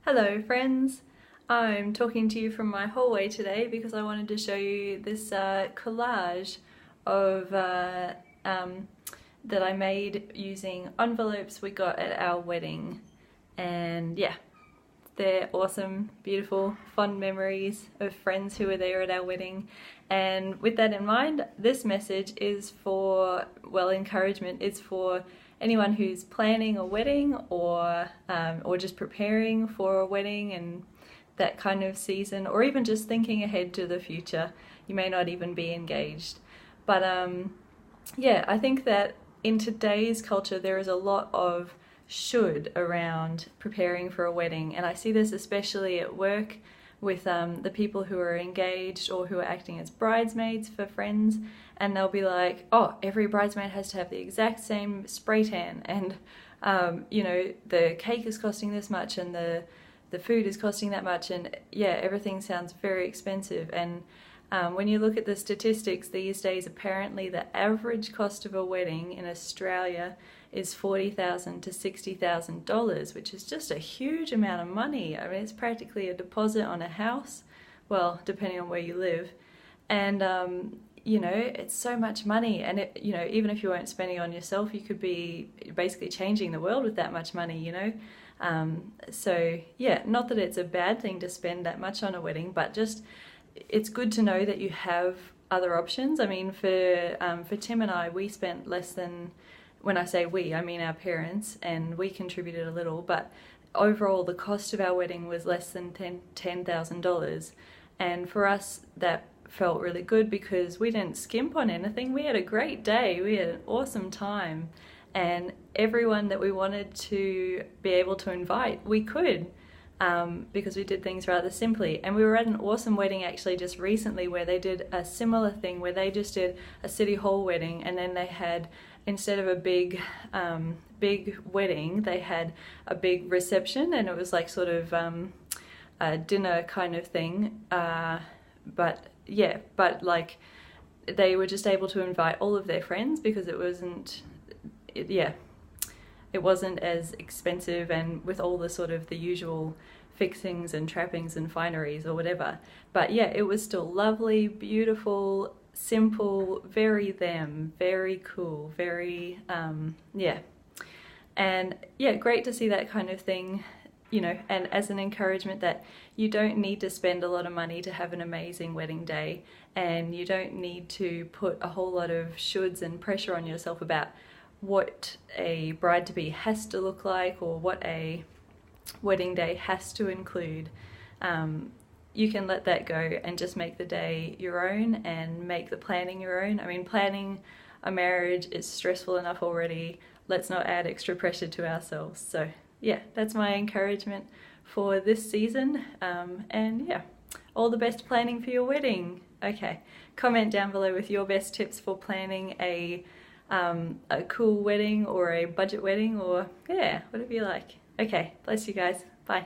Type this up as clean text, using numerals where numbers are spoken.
Hello friends, I'm talking to you from my hallway today because I wanted to show you this collage of that I made using envelopes we got at our wedding, and yeah, they're awesome, beautiful, fond memories of friends who were there at our wedding. And with that in mind, this message is for, well, encouragement. It's for anyone who's planning a wedding or just preparing for a wedding and that kind of season, or even just thinking ahead to the future. You may not even be engaged. But yeah, I think that in today's culture there is a lot of should around preparing for a wedding, and I see this especially at work with the people who are engaged or who are acting as bridesmaids for friends, and they'll be like, oh, every bridesmaid has to have the exact same spray tan, and you know, the cake is costing this much and the food is costing that much, and yeah, everything sounds very expensive. And when you look at the statistics these days, apparently the average cost of a wedding in Australia is $40,000 to $60,000, which is just a huge amount of money. I mean, it's practically a deposit on a house, well, depending on where you live. And you know, it's so much money, and it, you know, even if you weren't spending on yourself, you could be basically changing the world with that much money, you know. So yeah, not that it's a bad thing to spend that much on a wedding, but just it's good to know that you have other options. I mean, for Tim and I, we spent less than, when I say we, I mean our parents, and we contributed a little, but overall the cost of our wedding was less than $10,000. And for us, that felt really good because we didn't skimp on anything. We had a great day, we had an awesome time, and everyone that we wanted to be able to invite, we could. Because we did things rather simply. And we were at an awesome wedding actually just recently where they did a similar thing, where they just did a city hall wedding, and then they had, instead of a big wedding, they had a big reception, and it was like sort of a dinner kind of thing, but yeah, but like they were just able to invite all of their friends because it wasn't as expensive, and with all the sort of the usual fixings and trappings and fineries or whatever. But yeah, it was still lovely, beautiful, simple, very them, very cool, very yeah. And yeah, great to see that kind of thing, you know, and as an encouragement that you don't need to spend a lot of money to have an amazing wedding day, and you don't need to put a whole lot of shoulds and pressure on yourself about what a bride-to-be has to look like or what a wedding day has to include. You can let that go and just make the day your own and make the planning your own. I mean, planning a marriage is stressful enough already. Let's not add extra pressure to ourselves. So yeah, that's my encouragement for this season. And yeah, all the best planning for your wedding. Okay, comment down below with your best tips for planning a cool wedding or a budget wedding, or yeah, whatever you like. Okay, bless you guys. Bye.